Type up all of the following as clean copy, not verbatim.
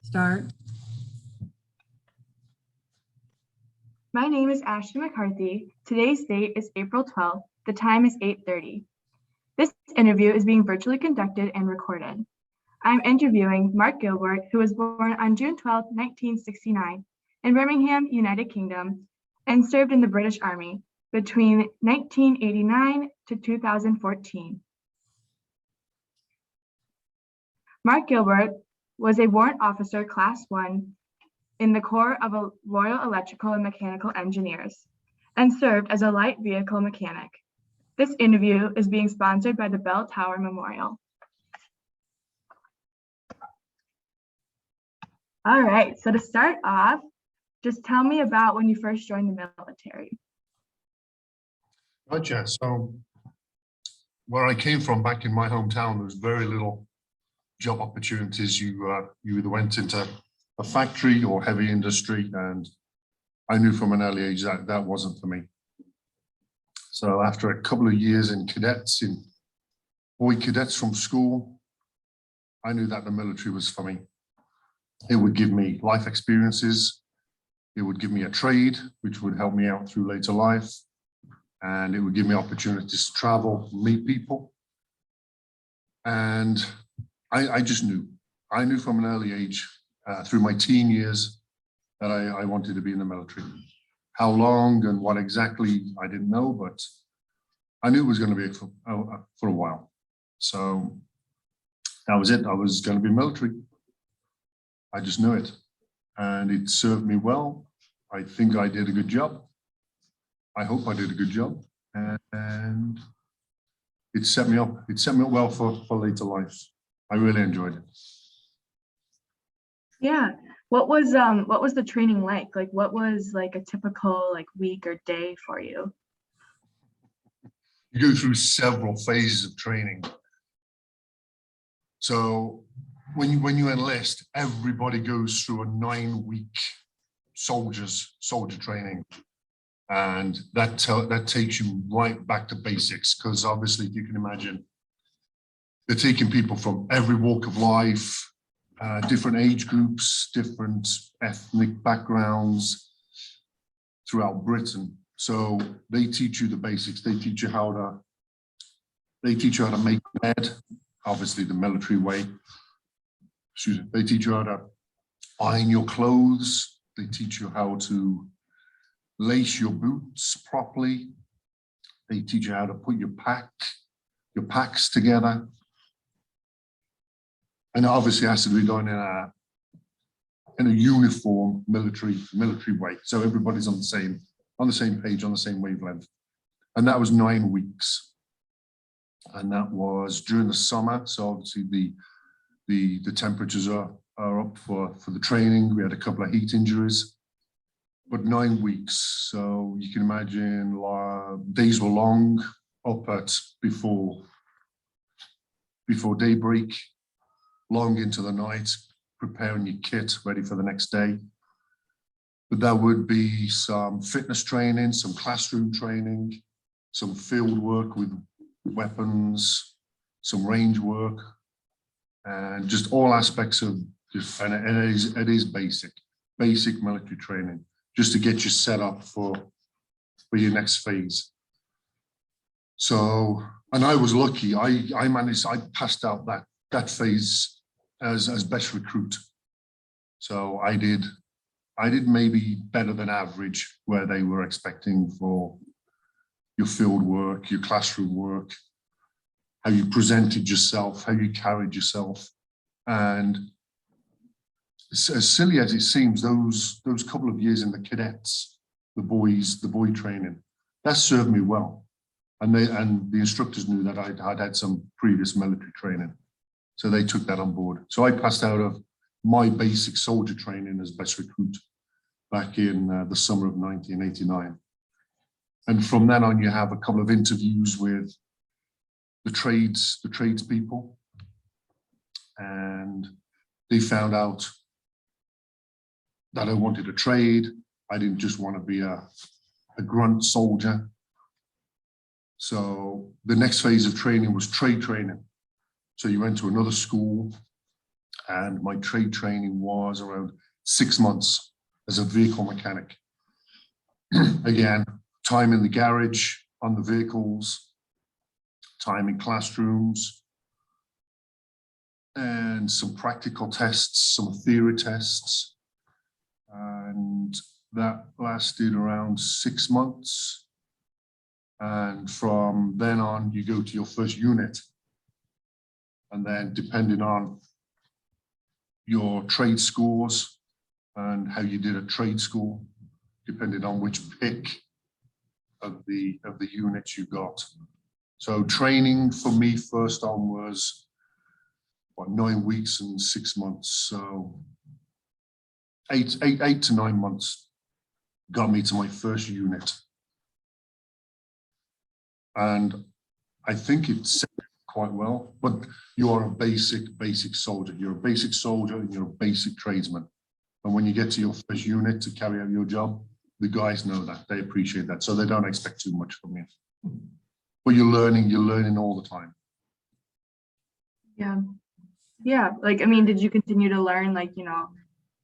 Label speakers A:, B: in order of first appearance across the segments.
A: Start.
B: My name is Ashleigh McCarthy. Today's date is April 12th. The time is 8:30. This interview is being virtually conducted and recorded. I'm interviewing Mark Gilbert, who was born on June 12, 1969, in Birmingham, United Kingdom, and served in the British Army between 1989 to 2014. Mark Gilbert was a warrant officer Class 1 in the Corps of Royal Electrical and Mechanical Engineers and served as a light vehicle mechanic. This interview is being sponsored by the Bell Tower Memorial. All right, so to start off, just tell me about when you first joined the military.
C: Gotcha. So where I came from back in my hometown, there was very little job opportunities. You either went into a factory or heavy industry, and I knew from an early age that that wasn't for me. So after a couple of years in boy cadets from school, I knew that the military was for me. It would give me life experiences. It would give me a trade, which would help me out through later life. And it would give me opportunities to travel, meet people. And I just knew. I knew from an early age, through my teen years, that I wanted to be in the military. How long and what exactly, I didn't know, but I knew it was going to be for a while. So that was it. I was going to be military. I just knew it. And it served me well. I think I did a good job. I hope I did a good job. And it set me up. It set me up well for later life. I really enjoyed it.
B: Yeah. What was the training like? Like, what was like a typical week or day for you?
C: You go through several phases of training. So when you enlist, everybody goes through a 9-week soldier training, and that takes you right back to basics, because obviously, if you can imagine, they're taking people from every walk of life, different age groups, different ethnic backgrounds throughout Britain. So they teach you the basics. They teach you how to make bed, obviously the military way. Excuse me. They teach you how to iron your clothes. They teach you how to lace your boots properly. They teach you how to put your packs together. And obviously it has to be done in a uniform military way. So everybody's on the same page, on the same wavelength. And that was 9 weeks. And that was during the summer. So obviously the temperatures are up for the training. We had a couple of heat injuries, but 9 weeks. So you can imagine days were long, up at before daybreak, long into the night, preparing your kit ready for the next day. But there would be some fitness training, some classroom training, some field work with weapons, some range work, and just all aspects of, and it is basic military training, just to get you set up for your next phase. So, and I was lucky, I passed out that phase as best recruit. So I did maybe better than average where they were expecting for your field work, your classroom work, how you presented yourself, how you carried yourself. And as silly as it seems, those couple of years in the cadets, the boy training, that served me well. And the instructors knew that I'd had some previous military training. So they took that on board. So I passed out of my basic soldier training as best recruit back in the summer of 1989. And from then on, you have a couple of interviews with the tradespeople, and they found out that I wanted a trade. I didn't just want to be a grunt soldier. So the next phase of training was trade training. So you went to another school And my trade training was around 6 months as a vehicle mechanic. Again, time in the garage on the vehicles, time in classrooms, and some practical tests, some theory tests. And that lasted around 6 months. And from then on, you go to your first unit. And then depending on your trade scores and how you did at trade school, depending on which pick of the units you got. So training for me first on was what, 9 weeks and 6 months. So eight to 9 months got me to my first unit. And I think it set quite well, but you are a basic soldier. You're a basic soldier and you're a basic tradesman. And when you get to your first unit to carry out your job, the guys know that, they appreciate that. So they don't expect too much from you. But you're learning all the time.
B: Yeah. Yeah. Like, I mean, did you continue to learn, like, you know,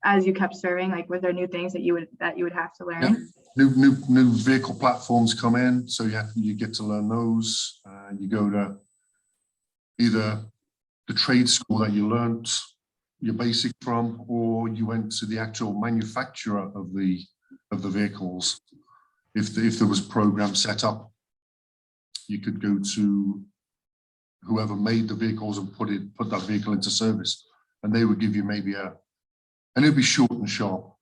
B: as you kept serving, like, were there new things that you would have to learn?
C: Yeah. New vehicle platforms come in, so you get to learn those. You go to either the trade school that you learnt your basic from, or you went to the actual manufacturer of the vehicles. If there was program set up, you could go to whoever made the vehicles and put that vehicle into service, and they would give you maybe and it'd be short and sharp,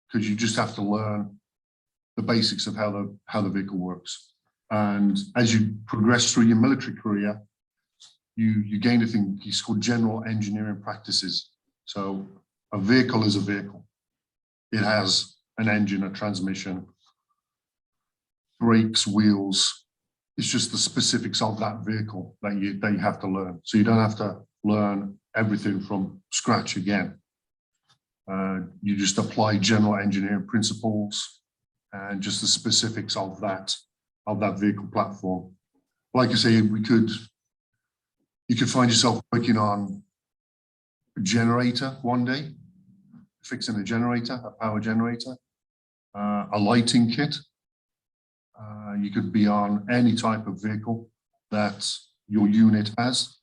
C: because you just have to learn the basics of how the vehicle works. And as you progress through your military career, you gain a thing, it's called general engineering practices. So a vehicle is a vehicle. It has an engine, a transmission, brakes, wheels. It's just the specifics of that vehicle that you have to learn. So you don't have to learn everything from scratch again. You just apply general engineering principles and just the specifics of that vehicle platform. Like I say, you could find yourself working on a generator one day, fixing a generator, a power generator, a lighting kit. You could be on any type of vehicle that your unit has.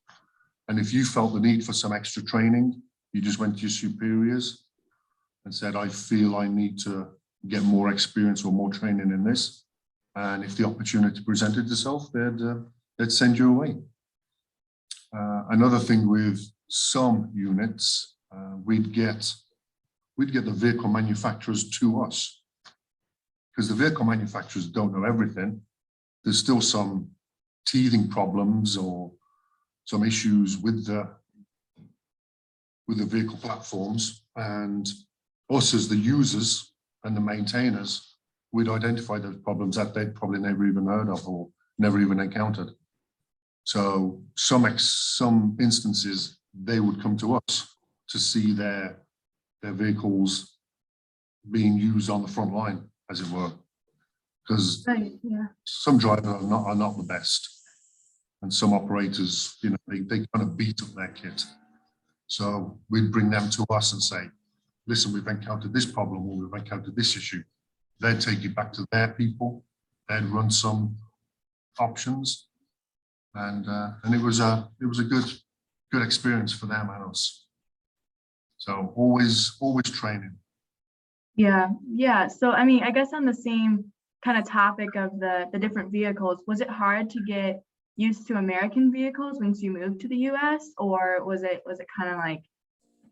C: And if you felt the need for some extra training, you just went to your superiors and said, I feel I need to get more experience or more training in this. And if the opportunity presented itself, they'd send you away. Another thing with some units, we'd get the vehicle manufacturers to us, because the vehicle manufacturers don't know everything. There's still some teething problems or some issues with the vehicle platforms, and us as the users and the maintainers, we'd identify those problems that they'd probably never even heard of or never even encountered. So some instances, they would come to us to see their vehicles being used on the front line, as it were, because some drivers are not the best, and some operators, you know, they kind of beat up their kit. So we'd bring them to us and say, listen, we've encountered this problem, or we've encountered this issue. They'd take it back to their people. They'd run some options. And it was a good experience for them and us. So always training.
B: Yeah. So I mean, I guess on the same kind of topic of the different vehicles, was it hard to get used to American vehicles once you moved to the US, or was it kind of like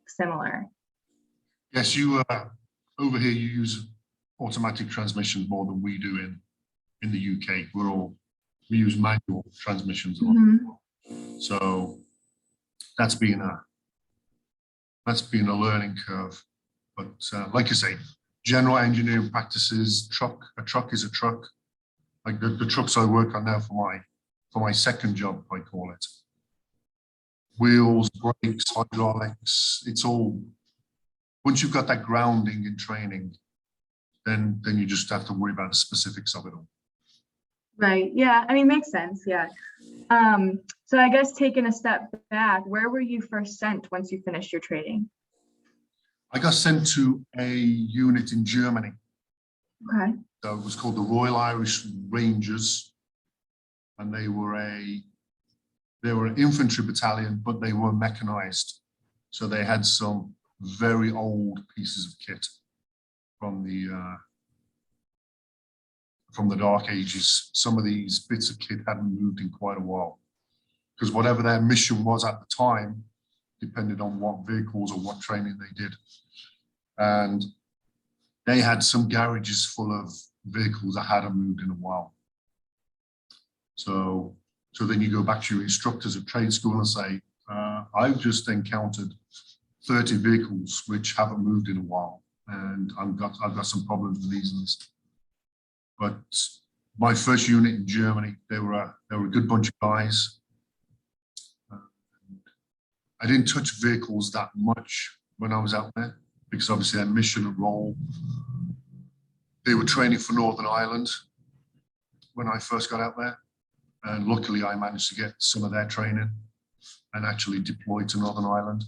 B: similar?
C: Yes, over here you use automatic transmissions more than we do in the UK. We use manual transmissions a lot.
B: Mm-hmm.
C: So that's been a learning curve. But like I say, general engineering practices, a truck is a truck. Like the trucks I work on now for my second job, I call it. Wheels, brakes, hydraulics, it's all, once you've got that grounding in training, then you just have to worry about the specifics of it all.
B: Right. Yeah. I mean, makes sense. Yeah. So I guess taking a step back, where were you first sent once you finished your training?
C: I got sent to a unit in Germany.
B: Okay.
C: So it was called the Royal Irish Rangers, and they were an infantry battalion, but they were mechanized. So they had some very old pieces of kit from the Dark Ages. Some of these bits of kit hadn't moved in quite a while, because whatever their mission was at the time depended on what vehicles or what training they did. And they had some garages full of vehicles that hadn't moved in a while. So then you go back to your instructors at trade school and say, I've just encountered 30 vehicles which haven't moved in a while, and I've got some problems with these and this. But my first unit in Germany, they were a good bunch of guys. I didn't touch vehicles that much when I was out there, because obviously their mission and role, they were training for Northern Ireland when I first got out there. And luckily I managed to get some of their training and actually deploy to Northern Ireland.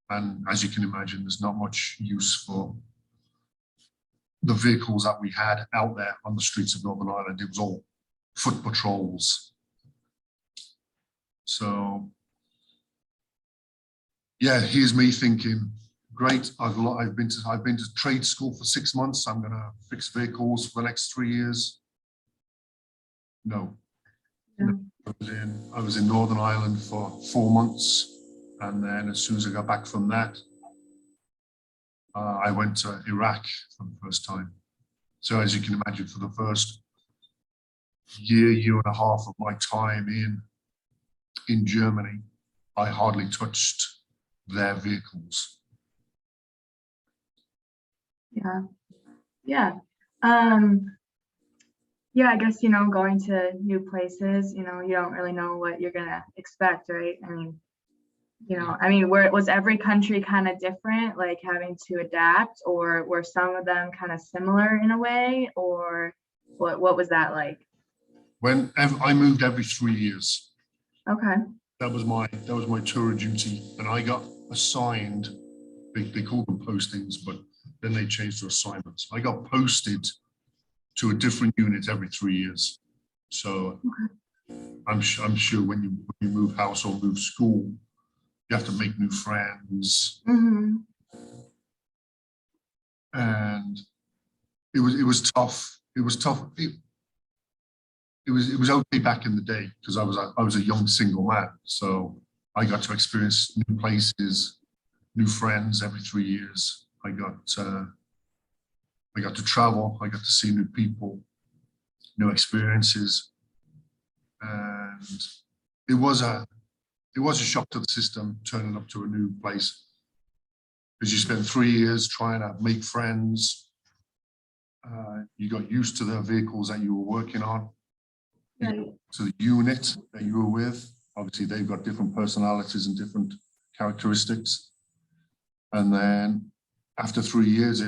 C: And as you can imagine, there's not much use for the vehicles that we had out there on the streets of Northern Ireland. It was all foot patrols. So yeah, here's me thinking, great, I've been to trade school for 6 months. I'm going to fix vehicles for the next 3 years. No.
B: Yeah.
C: I was in Northern Ireland for 4 months, and then as soon as I got back from that, I went to Iraq for the first time. So as you can imagine, for the first year and a half of my time in Germany, I hardly touched their vehicles.
B: Yeah. Yeah. Yeah, I guess, going to new places, you don't really know what you're gonna expect, right? Was every country kind of different, like having to adapt, or were some of them kind of similar in a way, or what was that like?
C: I moved every 3 years.
B: Okay.
C: That was my tour duty, and I got assigned. They called them postings, but then they changed to assignments. I got posted to a different unit every 3 years. So I'm sure when you move house or move school, you have to make new friends.
B: Mm-hmm.
C: And it was tough. It was tough. It was okay back in the day, because I was a young single man. So I got to experience new places, new friends every 3 years. I got to travel. I got to see new people, new experiences, and it was a shock to the system turning up to a new place, because you spend 3 years trying to make friends. You got used to the vehicles that you were working on,
B: Right.
C: to the unit that you were with. Obviously, they've got different personalities and different characteristics. And then after 3 years,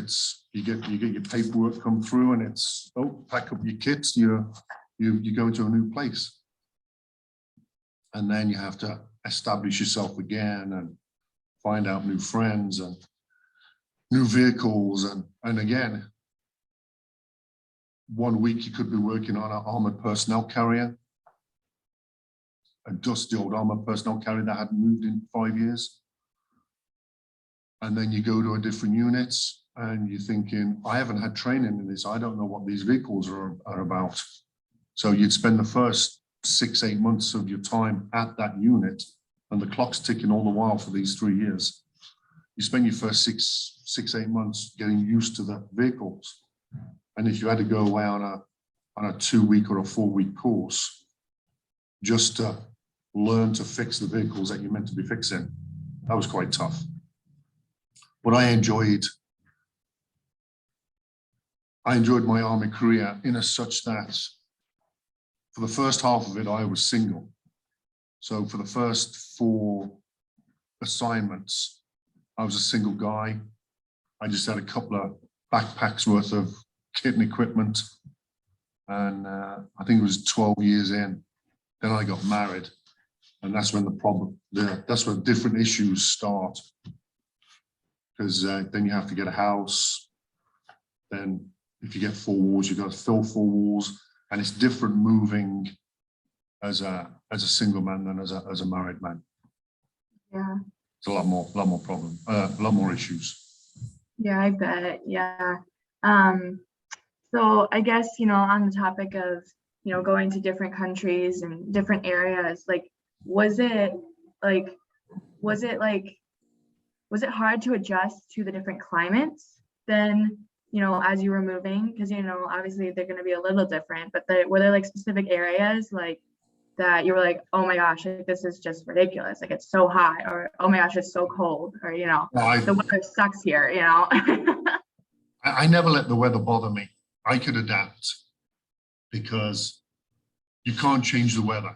C: you get your paperwork come through, and it's, oh, pack up your kits. You go into a new place, and then you have to establish yourself again and find out new friends and new vehicles. And again, 1 week you could be working on an armored personnel carrier, a dusty old armored personnel carrier that hadn't moved in 5 years. And then you go to a different unit and you're thinking, I haven't had training in this. I don't know what these vehicles are about. So you'd spend the first 6-8 months of your time at that unit, and the clock's ticking all the while for these 3 years. You spend your first 6-8 months getting used to the vehicles. And if you had to go away on a 2-week or a 4-week course just to learn to fix the vehicles that you're meant to be fixing, that was quite tough. But I enjoyed my army career in a such that for the first half of it, I was single. So for the first 4 assignments, I was a single guy. I just had a couple of backpacks worth of kit and equipment. And I think it was 12 years in. Then I got married, and that's when that's when different issues start. Because then you have to get a house. Then if you get 4 walls, you've got to fill 4 walls, and it's different moving as a single man than as a married man.
B: Yeah.
C: It's a lot more problem, a lot more issues.
B: Yeah, I bet. Yeah. So I guess, on the topic of, going to different countries and different areas, like, was it like, was it like, was it hard to adjust to the different climates then, as you were moving? Because, obviously they're going to be a little different, but were there like specific areas like that you were like, oh my gosh, like, this is just ridiculous. Like, it's so hot, or oh my gosh, it's so cold, or, the weather sucks here,
C: I never let the weather bother me. I could adapt because you can't change the weather.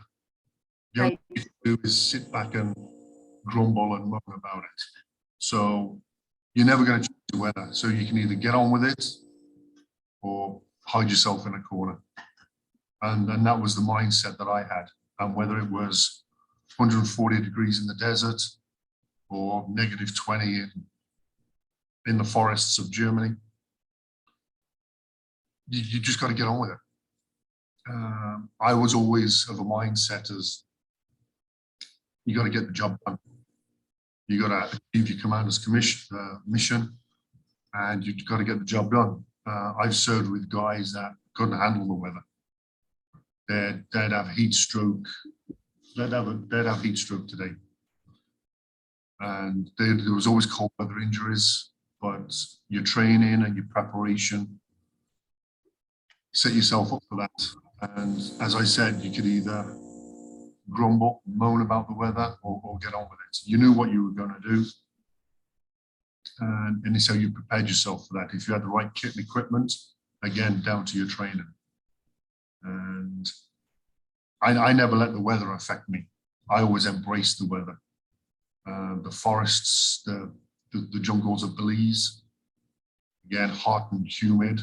C: The only thing you do is sit back and grumble and moan about it. So you're never going to change the weather. So you can either get on with it or hide yourself in a corner. And that was the mindset that I had. And whether it was 140 degrees in the desert or -20 in the forests of Germany, you just got to get on with it. I was always of a mindset as you got to get the job done. You got to achieve your commander's mission, and you've got to get the job done. I've served with guys that couldn't handle the weather. They'd have heat stroke. They'd have heat stroke today. And there was always cold weather injuries, but your training and your preparation set yourself up for that. And as I said, you could either grumble, moan about the weather, or get on with it. You knew what you were going to do. And it's how you prepared yourself for that. If you had the right kit and equipment, again, down to your training. And I never let the weather affect me. I always embraced the weather. The forests, the jungles of Belize, again, hot and humid.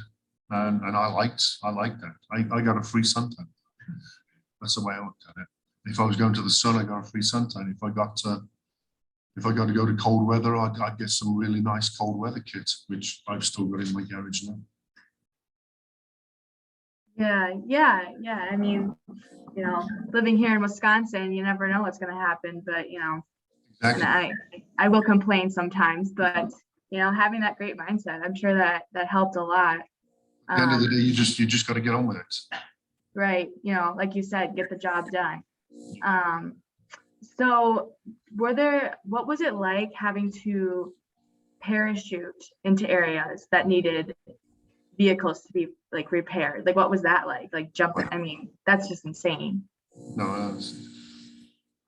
C: And I liked that. I got a free suntan. That's the way I looked at it. If I was going to the sun, I got a free suntan. If I got to go to cold weather, I'd get some really nice cold weather kit, which I've still got in my garage now.
B: Yeah. I mean, living here in Wisconsin, you never know what's going to happen, but,
C: Exactly.
B: and I will complain sometimes, but, having that great mindset, I'm sure that helped a lot.
C: At the end of the day, you just got to get on with it.
B: Right. Like you said, get the job done. So what was it like having to parachute into areas that needed vehicles to be like repaired? Like, what was that like? Like jumping, I mean, that's just insane.
C: No,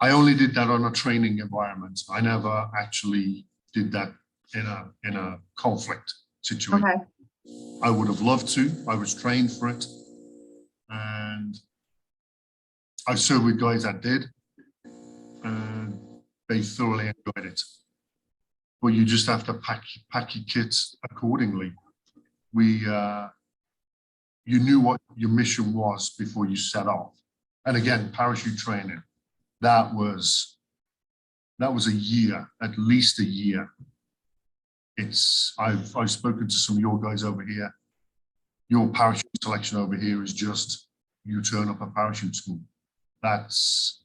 C: I only did that on a training environment. I never actually did that in a conflict situation.
B: Okay.
C: I would have loved to. I was trained for it, and I served with guys that did, and they thoroughly enjoyed it. But you just have to pack your kits accordingly. You knew what your mission was before you set off. And again, parachute training, that was a year, at least a year. I've spoken to some of your guys over here. Your parachute selection over here is just you turn up a parachute school. That's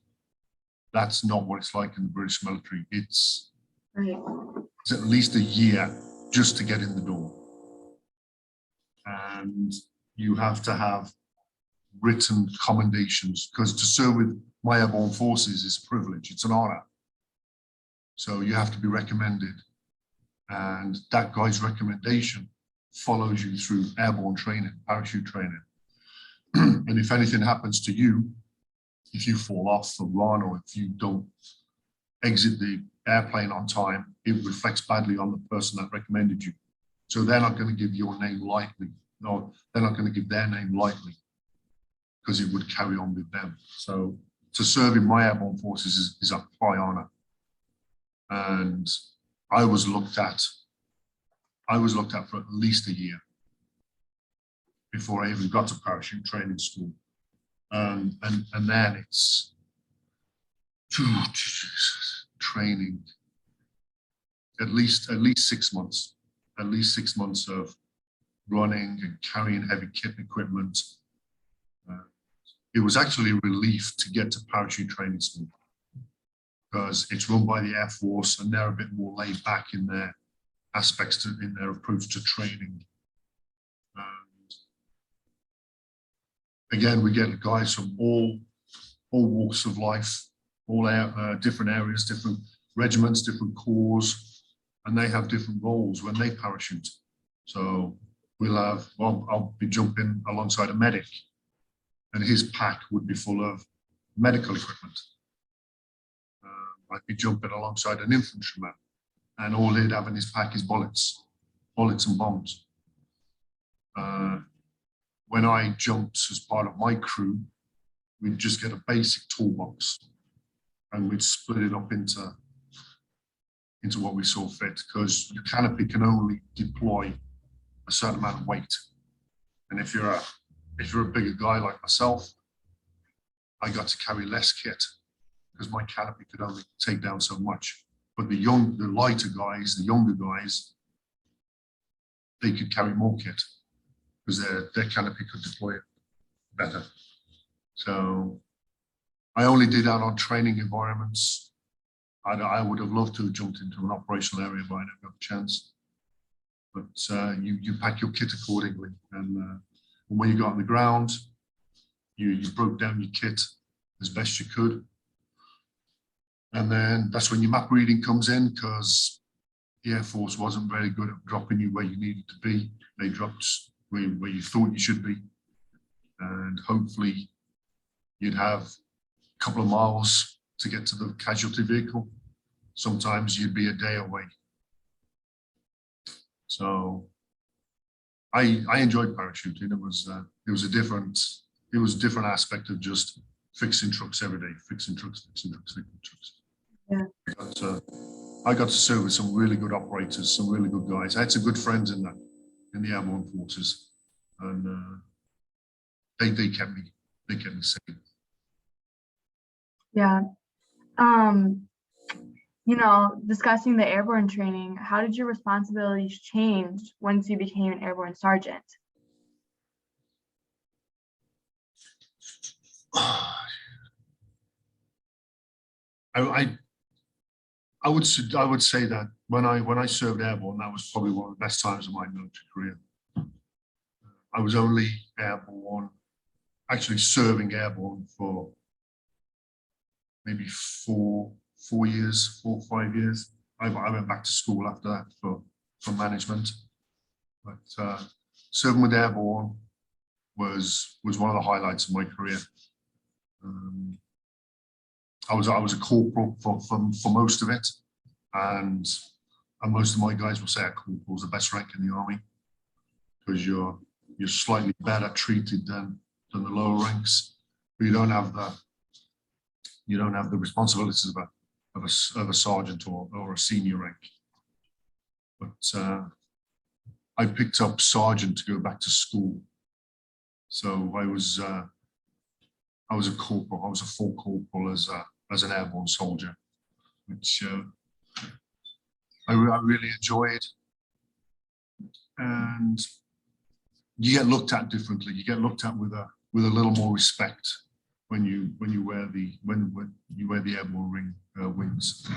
C: not what it's like in the British military. It's at least a year just to get in the door. And you have to have written commendations, because to serve with my airborne forces is a privilege. It's an honor. So you have to be recommended. And that guy's recommendation follows you through airborne training, parachute training. And if anything happens to you, if you fall off or run, or if you don't exit the airplane on time, it reflects badly on the person that recommended you. So they're not going to give your name lightly. No, they're not going to give their name lightly, because it would carry on with them. So to serve in my airborne forces is a high honor. And I was looked at for at least a year. before I even got to parachute training school. And then it's training at least 6 months, of running and carrying heavy kit and equipment. It was actually a relief to get to parachute training school because it's run by the Air Force and they're a bit more laid back in their aspects in their approach to training. And again, we get guys from all walks of life, all different areas, different regiments, different corps, and they have different roles when they parachute. So I'll be jumping alongside a medic, and his pack would be full of medical equipment. I'd be jumping alongside an infantryman, and all he'd have in his pack is bullets and bombs. When I jumped as part of my crew, we'd just get a basic toolbox, and we'd split it up into what we saw fit, because your canopy can only deploy a certain amount of weight. And if you're a bigger guy like myself, I got to carry less kit because my canopy could only take down so much. But the lighter guys, the younger guys, they could carry more kit because their canopy could deploy it better. So I only did that on training environments. I would have loved to have jumped into an operational area, but I never got a chance. But you pack your kit accordingly, and when you got on the ground, you broke down your kit as best you could. And then that's when your map reading comes in, because the Air Force wasn't very good at dropping you where you needed to be. They dropped where you thought you should be. And hopefully you'd have a couple of miles to get to the casualty vehicle. Sometimes you'd be a day away. So I enjoyed parachuting. It was a different aspect of just fixing trucks every day, fixing trucks.
B: Yeah.
C: I got to serve with some really good operators, some really good guys. I had some good friends in the Airborne forces, and they kept me safe.
B: Yeah. Discussing the airborne training, how did your responsibilities change once you became an airborne sergeant?
C: I would say that when I served airborne, that was probably one of the best times of my military career. I was only airborne, actually serving airborne for maybe 4 or 5 years. I went back to school after that for management, but serving with airborne was one of the highlights of my career. I was a corporal for most of it, and most of my guys will say a corporal is the best rank in the army because you're slightly better treated than the lower ranks, but you don't have the responsibilities of a sergeant or a senior rank. But I picked up sergeant to go back to school, so I was a corporal. I was a full corporal as an airborne soldier, which I really enjoyed. And you get looked at differently. You get looked at with a little more respect when you wear the airborne wings.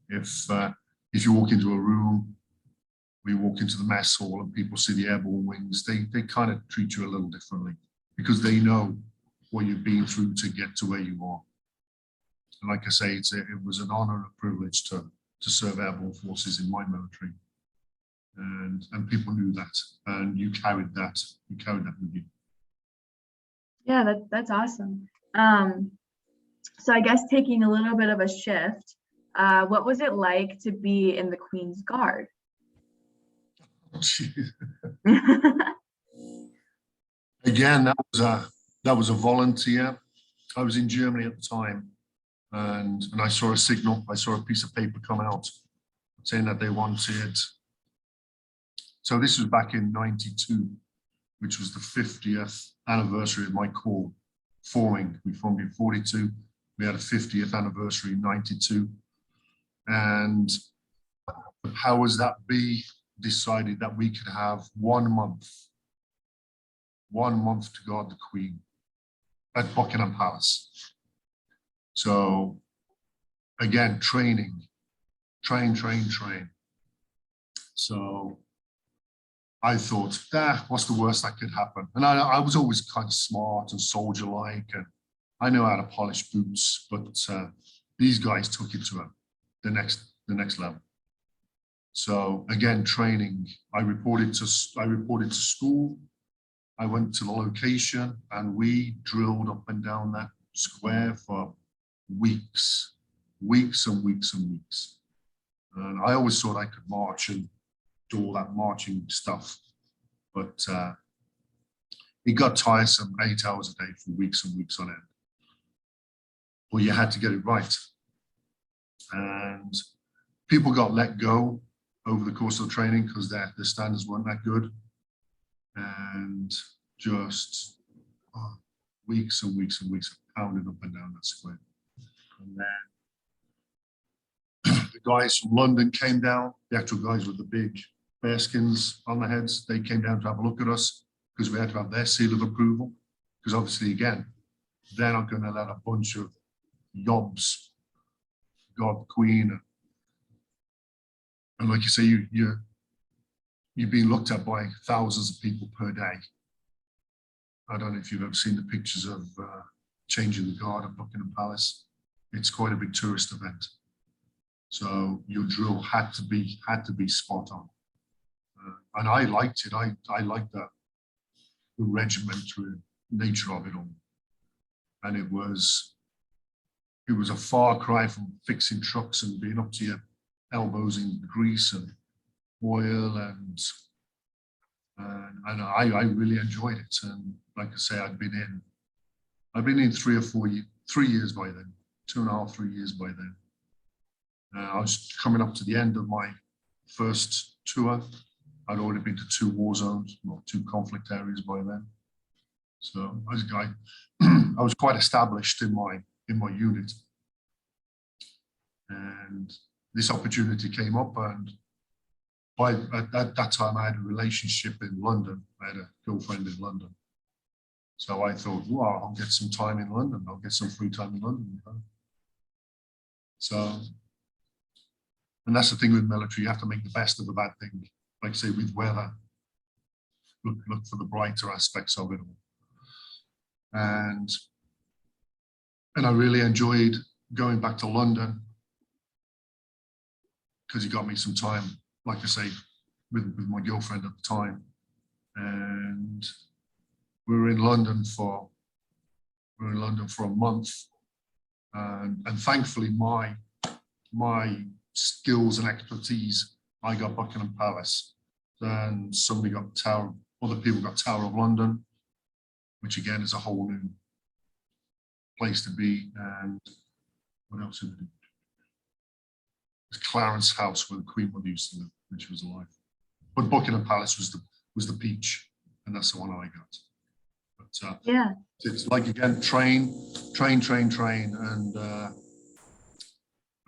C: If you walk into a room, we walk into the mess hall and people see the airborne wings, they kind of treat you a little differently because they know what you've been through to get to where you are. And like I say, it was an honor and a privilege to serve airborne forces in my military. And people knew that, and you carried that with you.
B: Yeah, that's awesome. So I guess taking a little bit of a shift, what was it like to be in the Queen's Guard?
C: Again, that was a volunteer. I was in Germany at the time, and I saw a signal. I saw a piece of paper come out saying that they wanted. So this was back in '92. which was the 50th anniversary of my corps forming. We formed in 42. We had a 50th anniversary in 92. And the powers that be decided that we could have 1 month to guard the Queen at Buckingham Palace. So again, train. So I thought, what's the worst that could happen? And I was always kind of smart and soldier-like, and I know how to polish boots, but these guys took it to the next level. So again, training. I reported to school. I went to the location, and we drilled up and down that square for weeks. And I always thought I could march and do all that marching stuff, but it got tiresome, 8 hours a day for weeks and weeks on end. Well, you had to get it right. And people got let go over the course of the training because their standards weren't that good. And just weeks and weeks of pounding up and down that square. And then the guys from London came down, the actual guys with the big bearskins on their heads. They came down to have a look at us because we had to have their seal of approval. Because obviously, again, they're not going to let a bunch of yobs guard the Queen. And like you say, you're being looked at by thousands of people per day. I don't know if you've ever seen the pictures of changing the guard at Buckingham Palace. It's quite a big tourist event. So your drill had to be spot on. And I liked it. I liked the regimental nature of it all. And it was a far cry from fixing trucks and being up to your elbows in grease and oil, and I really enjoyed it. And like I say, I've been in 3 years by then, 2.5, 3 years by then. I was coming up to the end of my first tour. I'd already been to 2 war zones, well, 2 conflict areas by then. So I was quite established in my unit. And this opportunity came up, and at that time I had a relationship in London. I had a girlfriend in London. So I thought, well, I'll get some time in London. I'll get some free time in London. So, and that's the thing with military, you have to make the best of a bad thing. Like I say, with weather, look for the brighter aspects of it all. And I really enjoyed going back to London because it got me some time, like I say, with my girlfriend at the time. And we were in London for a month. And thankfully my skills and expertise, I got Buckingham Palace. Then somebody got other people got Tower of London, which again is a whole new place to be. And what else did we do? It's Clarence House, where the Queen Mother used to live when she was alive. But Buckingham Palace was the peach, and that's the one I got. But
B: Yeah,
C: it's like, again, train,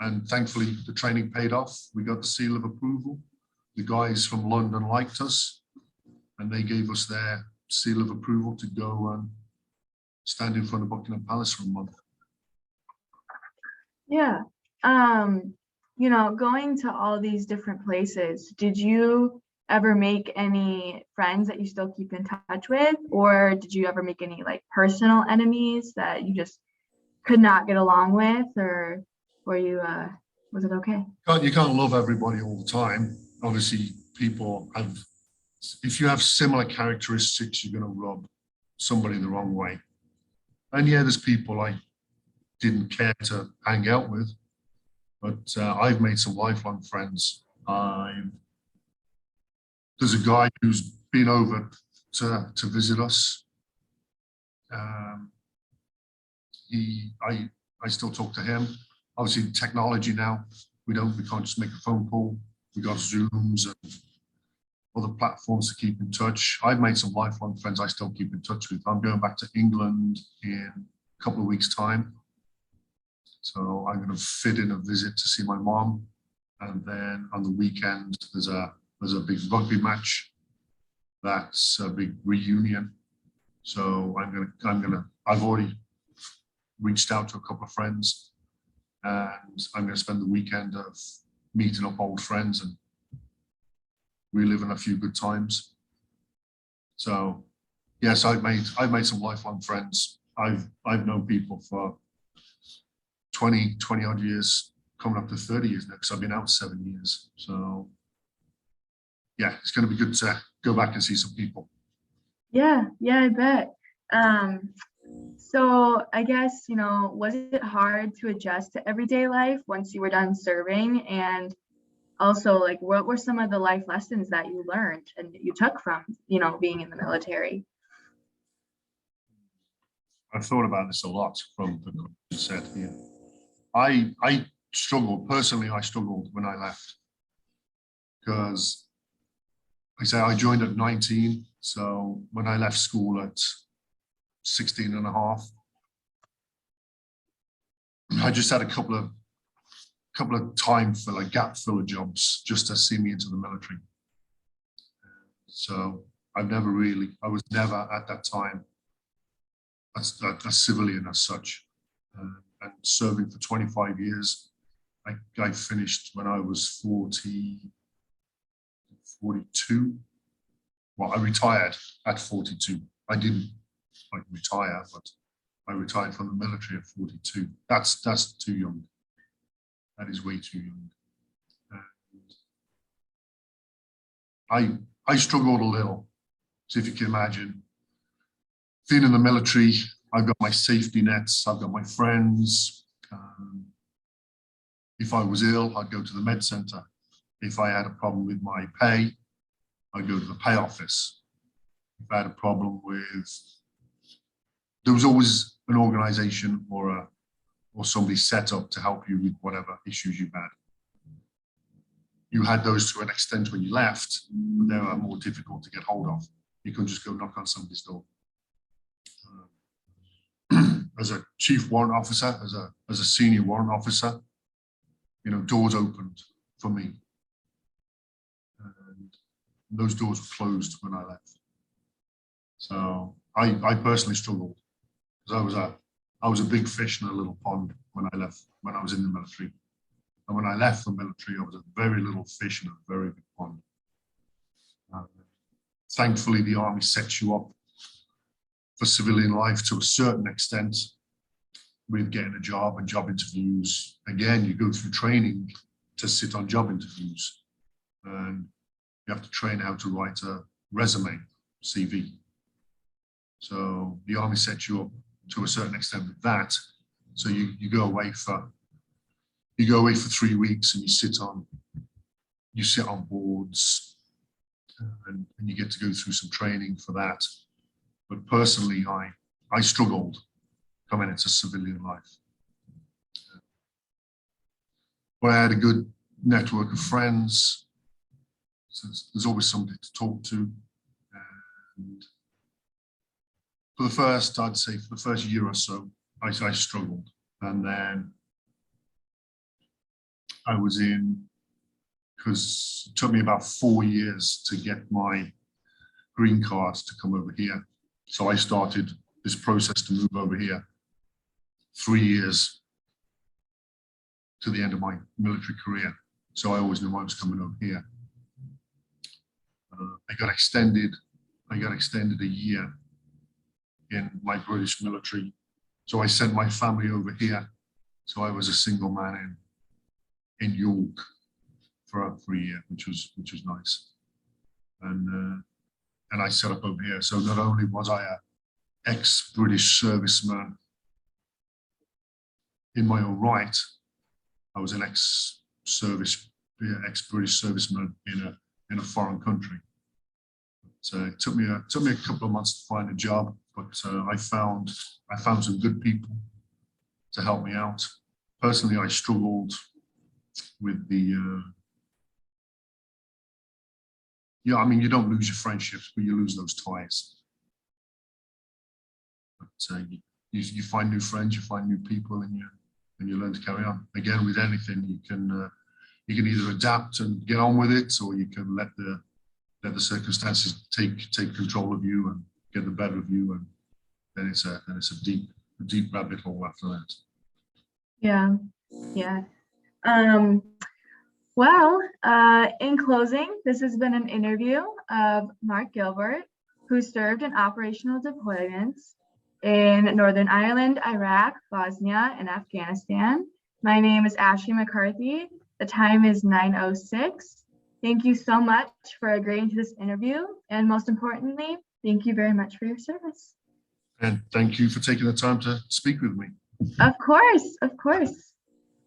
C: and thankfully the training paid off. We got the seal of approval. The guys from London liked us, and they gave us their seal of approval to go and stand in front of Buckingham Palace for a month.
B: yeah. Going to all these different places, did you ever make any friends that you still keep in touch with, or did you ever make any like personal enemies that you just could not get along with, or were you was it okay?
C: You can't love everybody all the time. Obviously, people have, if you have similar characteristics, you're going to rub somebody the wrong way. And yeah, there's people I didn't care to hang out with, but I've made some lifelong friends. There's a guy who's been over to visit us. I still talk to him. Obviously, technology now, we can't just make a phone call. We got Zooms other platforms to keep in touch. I've made some lifelong friends I still keep in touch with. I'm going back to England in a couple of weeks' time. So I'm going to fit in a visit to see my mom. And then on the weekend, there's a big rugby match. That's a big reunion. So I've already reached out to a couple of friends, and I'm going to spend the weekend of meeting up old friends and reliving a few good times. So yes, I've made some lifelong friends. I've known people for 20 odd years, coming up to 30 years now, because I've been out 7 years. So yeah, it's going to be good to go back and see some people.
B: Yeah, I bet. So I guess, was it hard to adjust to everyday life once you were done serving? And also, like, what were some of the life lessons that you learned and you took from, being in the military?
C: I've thought about this a lot from the you said here. I struggled, personally, I struggled when I left because I joined at 19. So when I left school at 16 and a half, I just had a couple of time filler, gap filler jobs just to see me into the military. So I was never at that time a civilian as such. And serving for 25 years, I finished when I was 42. Well, I retired at 42. I didn't retire, but I retired from the military at 42. That's too young. That is way too young. And I struggled a little. So if you can imagine, being in the military, I've got my safety nets, I've got my friends. If I was ill, I'd go to the med center. If I had a problem with my pay, I'd go to the pay office. If I had a problem there was always an organization or somebody set up to help you with whatever issues you had. You had those to an extent when you left, but they were more difficult to get hold of. You couldn't just go knock on somebody's door. As a chief warrant officer, as a senior warrant officer, doors opened for me. And those doors were closed when I left. So I personally struggled because I was a big fish in a little pond when I was in the military. And when I left the military, I was a very little fish in a very big pond. Thankfully, the Army sets you up for civilian life to a certain extent with getting a job and job interviews. Again, you go through training to sit on job interviews, and you have to train how to write a resume, CV. So the Army sets you up to a certain extent with that. So you go away for 3 weeks and you sit on boards, and you get to go through some training for that. But personally, I struggled coming into civilian life. But I had a good network of friends. So there's always somebody to talk to. And I'd say for the first year or so, I struggled. And then I was because it took me about 4 years to get my green card to come over here. So I started this process to move over here 3 years to the end of my military career. So I always knew I was coming over here. I got extended a year in my British military. So I sent my family over here. So I was a single man in York for a year, which was nice. And I set up over here. So not only was I a ex-British serviceman in my own right, I was an ex-British serviceman in a foreign country. So it took me a couple of months to find a job, but I found some good people to help me out. Personally, I struggled with yeah, I mean, you don't lose your friendships, but you lose those ties. But you find new friends, you find new people, and you learn to carry on. Again, with anything, you can either adapt and get on with it, or you can let the circumstances take control of you and get the better of you, and then it's a deep rabbit hole after that.
B: Yeah, yeah. Well, in closing, this has been an interview of Mark Gilbert, who served in operational deployments in Northern Ireland, Iraq, Bosnia, and Afghanistan. My name is Ashleigh McCarthy. The time is 9:06. Thank you so much for agreeing to this interview. And most importantly, thank you very much for your service.
C: And thank you for taking the time to speak with me.
B: Of course, of course.